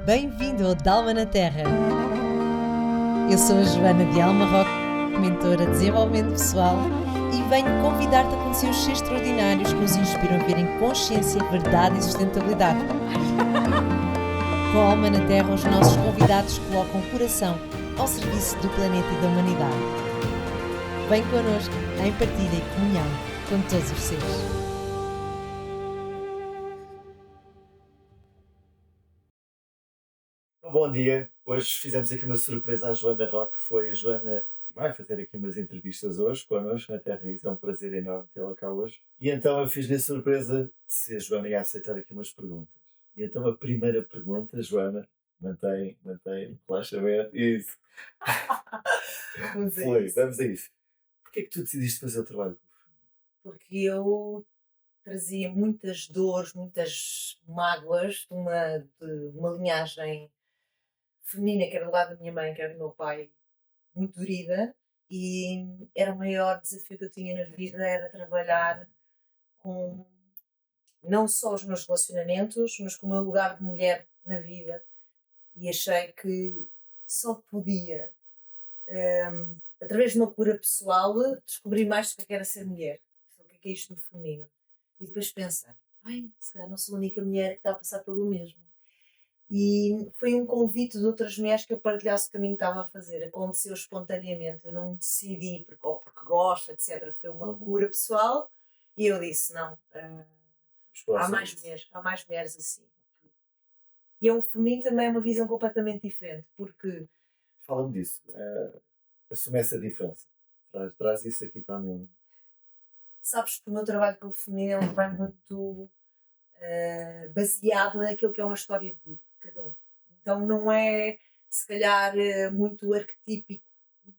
Bem-vindo ao Dalma na Terra. Eu sou a Joana de Alma Roque, mentora de desenvolvimento pessoal, e venho convidar-te a conhecer os seres extraordinários que nos inspiram a ver em consciência, verdade e sustentabilidade. Com a Alma na Terra, os nossos convidados colocam o coração ao serviço do planeta e da humanidade. Vem connosco em partilha e comunhão com todos os seres. Bom dia, hoje fizemos aqui uma surpresa à Joana Roque, foi a Joana que vai fazer aqui umas entrevistas hoje connosco na Terra, isso é um prazer enorme tê-la cá hoje. E então eu fiz-lhe a surpresa se a Joana ia aceitar aqui umas perguntas. E então a primeira pergunta, Joana, mantém o relaxamento, isso, Vamos a foi, isso. vamos a isso. Porquê é que tu decidiste fazer o trabalho? Porque eu trazia muitas dores, muitas mágoas de uma linhagem feminina, que era do lado da minha mãe, que era do meu pai, muito dorida, e era o maior desafio que eu tinha na vida, era trabalhar com não só os meus relacionamentos, mas com o meu lugar de mulher na vida. E achei que só podia, através de uma cura pessoal, descobrir mais do que era ser mulher. O que é isto no feminino? E depois pensei, ai, se calhar não sou a única mulher que está a passar pelo mesmo. E foi um convite de outras mulheres que eu partilhasse o caminho que estava a fazer. Aconteceu espontaneamente, eu não decidi ou porque gosto, etc. Foi uma cura pessoal e eu disse, não, há mais mulheres assim. E é um feminino também é uma visão completamente diferente, porque Fala-me disso, assume essa diferença, traz isso aqui para mim. sabes que o meu trabalho com o feminino é um trabalho muito baseado naquilo que é uma história de vida de cada um. Então não é, se calhar, muito arquetípico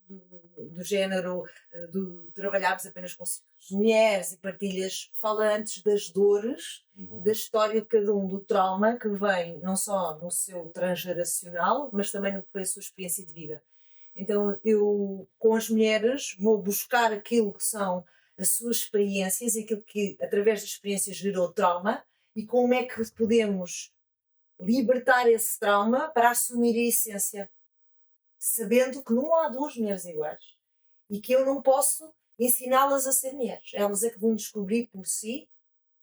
do género do trabalharmos apenas com ciclos de mulheres e partilhas. Fala antes das dores, da história de cada um, do trauma que vem não só no seu transgeracional, mas também no que foi a sua experiência de vida. Então eu, com as mulheres, vou buscar aquilo que são as suas experiências, aquilo que através das experiências gerou trauma, e como é que podemos libertar esse trauma para assumir a essência, sabendo que não há duas mulheres iguais e que eu não posso ensiná-las a ser mulheres. Elas é que vão descobrir por si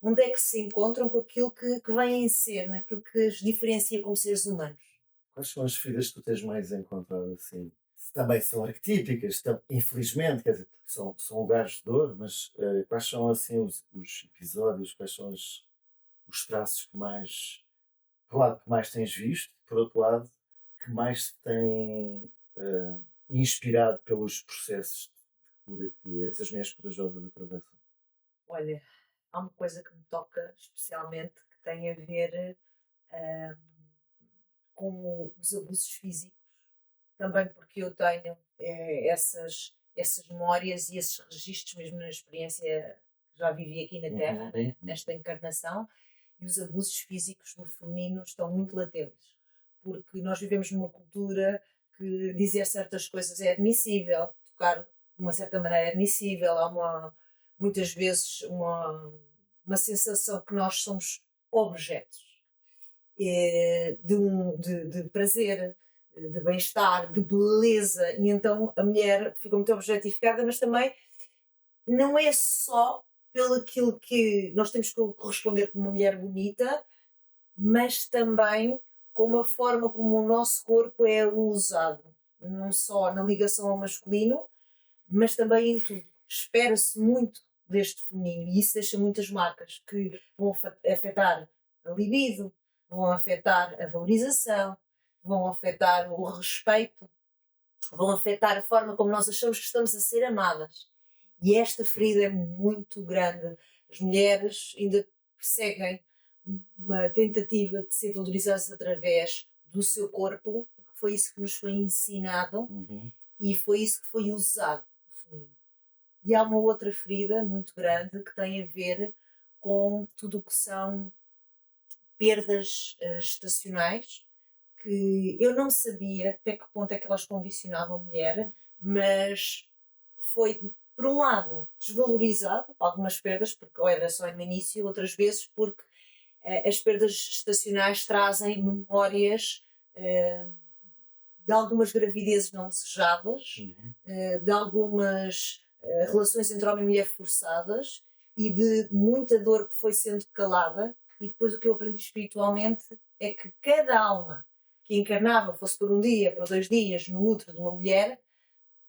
onde é que se encontram com aquilo que vêm a ser, naquilo que as diferencia como seres humanos. Quais são as feridas que tu tens mais encontrado assim? Também são arquetípicas, infelizmente, quer dizer, porque são lugares de dor, mas quais são assim os episódios, quais são os traços que mais, por um lado, que mais tens visto, por outro lado, que mais te têm inspirado pelos processos de cura que essas mulheres corajosas atravessam? Olha, há uma coisa que me toca especialmente que tem a ver ah, com os abusos físicos, também porque eu tenho essas memórias e esses registros, mesmo na experiência que já vivi aqui na Terra, né, nesta encarnação, e os abusos físicos no feminino estão muito latentes, porque nós vivemos numa cultura que dizer certas coisas é admissível, tocar de uma certa maneira é admissível, muitas vezes uma sensação que nós somos objetos de prazer, de bem-estar, de beleza, e então a mulher fica muito objetificada, mas também não é só pelo aquilo que nós temos que corresponder como uma mulher bonita, mas também com a forma como o nosso corpo é usado, não só na ligação ao masculino, mas também em tudo. Espera-se muito deste feminino e isso deixa muitas marcas que vão afetar a libido, vão afetar a valorização, vão afetar o respeito, vão afetar a forma como nós achamos que estamos a ser amadas. E esta ferida é muito grande. As mulheres ainda perseguem uma tentativa de ser valorizadas através do seu corpo, porque foi isso que nos foi ensinado e foi isso que foi usado. E há uma outra ferida muito grande que tem a ver com tudo o que são perdas estacionais, que eu não sabia até que ponto é que elas condicionavam a mulher, mas foi, por um lado, desvalorizado algumas perdas, porque ou era só no início, outras vezes porque as perdas estacionais trazem memórias eh, de algumas gravidezes não desejadas, Uhum. de algumas relações entre homem e mulher forçadas e de muita dor que foi sendo calada. E depois o que eu aprendi espiritualmente é que cada alma que encarnava, fosse por um dia, por 2 dias, no útero de uma mulher,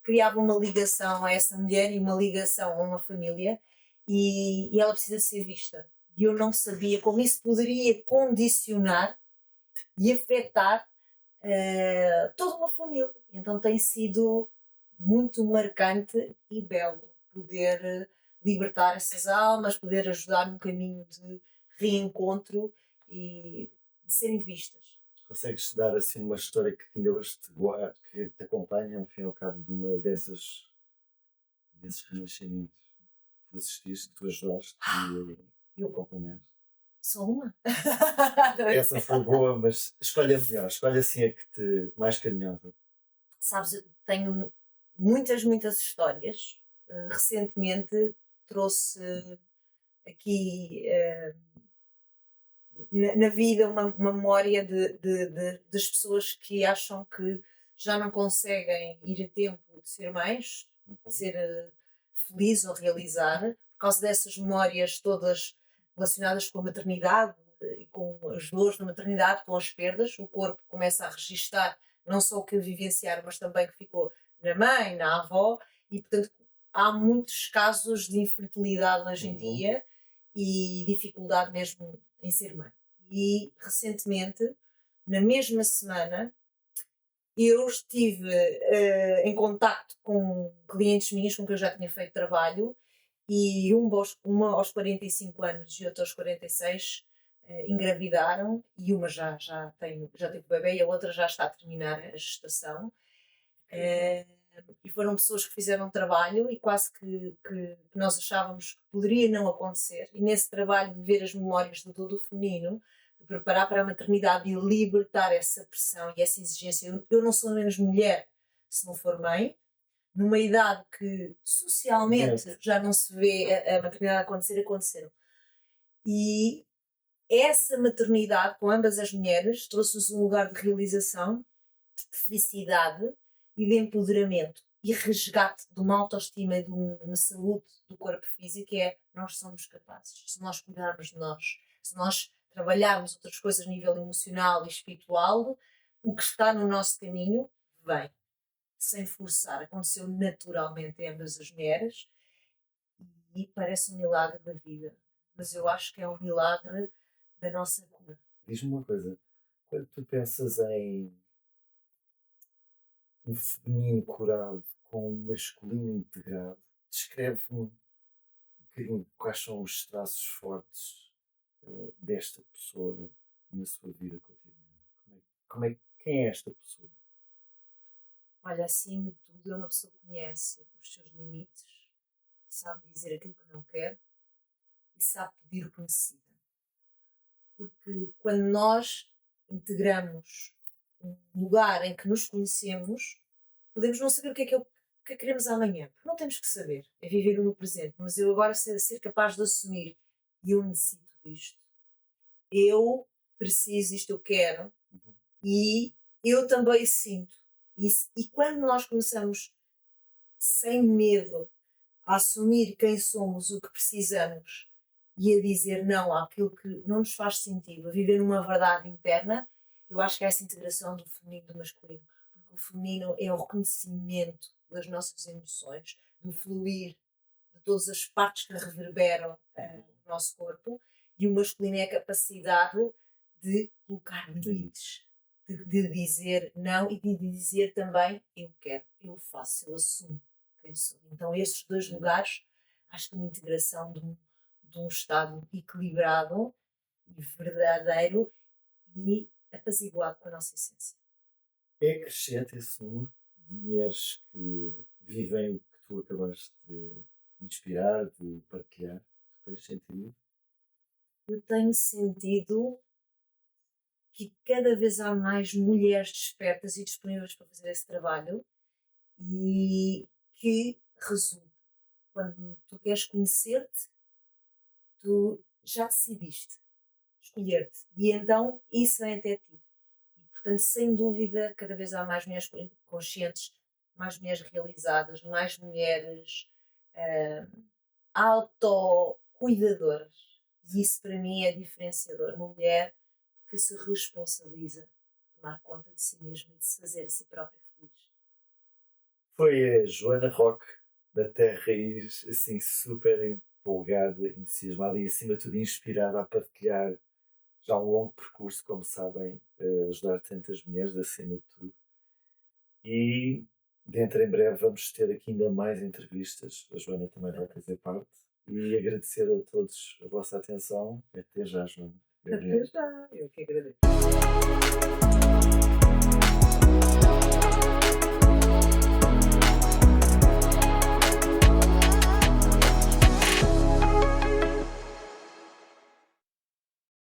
criava uma ligação a essa mulher e uma ligação a uma família e ela precisa ser vista. E eu não sabia como isso poderia condicionar e afetar toda uma família. Então tem sido muito marcante e belo poder libertar essas almas, poder ajudar no caminho de reencontro e de serem vistas. Consegues dar assim uma história que ainda hoje que te acompanha, ao fim e ao cabo de uma desses renascimentos que tu assististe, que tu ajudaste e Eu acompanhaste? sou uma. Essa foi boa, mas escolhe a melhor, escolhe assim a que te mais carinhosa. Sabes, eu tenho muitas, muitas histórias. Recentemente trouxe aqui na vida uma memória das pessoas que acham que já não conseguem ir a tempo de ser mães, de Uhum. ser feliz ou realizar, por causa dessas memórias todas relacionadas com a maternidade e com as dores da maternidade, com as perdas. O corpo começa a registar não só o que vivenciaram, mas também o que ficou na mãe, na avó, e portanto há muitos casos de infertilidade hoje em Uhum. dia e dificuldade mesmo em ser mãe. E recentemente, na mesma semana, eu estive em contacto com clientes minhas com quem eu já tinha feito trabalho e uma aos 45 anos e outra aos 46 engravidaram e uma já teve bebê e a outra já está a terminar a gestação. Eh, e foram pessoas que fizeram um trabalho e quase que nós achávamos que poderia não acontecer. E nesse trabalho de ver as memórias do todo feminino, de preparar para a maternidade e libertar essa pressão e essa exigência. Eu não sou menos mulher se não for mãe, numa idade que socialmente já não se vê a maternidade acontecer, aconteceram. E essa maternidade com ambas as mulheres trouxe-nos um lugar de realização, de felicidade e de empoderamento e resgate de uma autoestima e de uma saúde do corpo físico é nós somos capazes, se nós cuidarmos de nós, se nós trabalharmos outras coisas a nível emocional e espiritual, o que está no nosso caminho vem, sem forçar, aconteceu naturalmente em ambas as mulheres e parece um milagre da vida, mas eu acho que é um milagre da nossa cura. Diz-me uma coisa, quando tu pensas em um feminino curado com um masculino integrado, descreve-me um bocadinho quais são os traços fortes desta pessoa na sua vida cotidiana. Quem é esta pessoa? Olha, acima de tudo, é uma pessoa que conhece os seus limites, sabe dizer aquilo que não quer e sabe pedir o que necessita. Porque quando nós integramos um lugar em que nos conhecemos, podemos não saber o que é que queremos amanhã, porque não temos que saber, é viver no presente. Mas eu agora ser capaz de assumir, e eu necessito disto, eu preciso disto, eu quero, Uhum. e eu também sinto. E quando nós começamos sem medo a assumir quem somos, o que precisamos e a dizer não àquilo que não nos faz sentido, a viver numa verdade interna, eu acho que é essa integração do feminino e do masculino. Porque o feminino é o reconhecimento das nossas emoções, do fluir de todas as partes que reverberam o nosso corpo, e o masculino é a capacidade de colocar limites, de dizer não e de dizer também eu quero, eu faço, eu assumo quem sou. Então esses dois lugares, acho que uma integração de um estado equilibrado e verdadeiro e apaziguado com a nossa essência. É crescente esse número de mulheres que vivem o que tu acabaste de inspirar, de partilhar. Tu tens sentido? Eu tenho sentido que cada vez há mais mulheres despertas e disponíveis para fazer esse trabalho e que resulta. Quando tu queres conhecer-te, tu já decidiste escolher-te e então isso vem até ti. E Portanto, sem dúvida, cada vez há mais mulheres conscientes, mais mulheres realizadas, mais mulheres ah, autocuidadoras. E isso para mim é diferenciador. Uma mulher que se responsabiliza de tomar conta de si mesma e de se fazer a si própria feliz. Foi a Joana Roque, da Terra Raiz, assim, super empolgada, entusiasmada e, acima de tudo, inspirada a partilhar já um longo percurso, como sabem, ajudar tantas mulheres, acima de tudo. E dentro em breve vamos ter aqui ainda mais entrevistas. A Joana também vai fazer parte. E agradecer a todos a vossa atenção. Até já, Joana. Até já, eu que agradeço.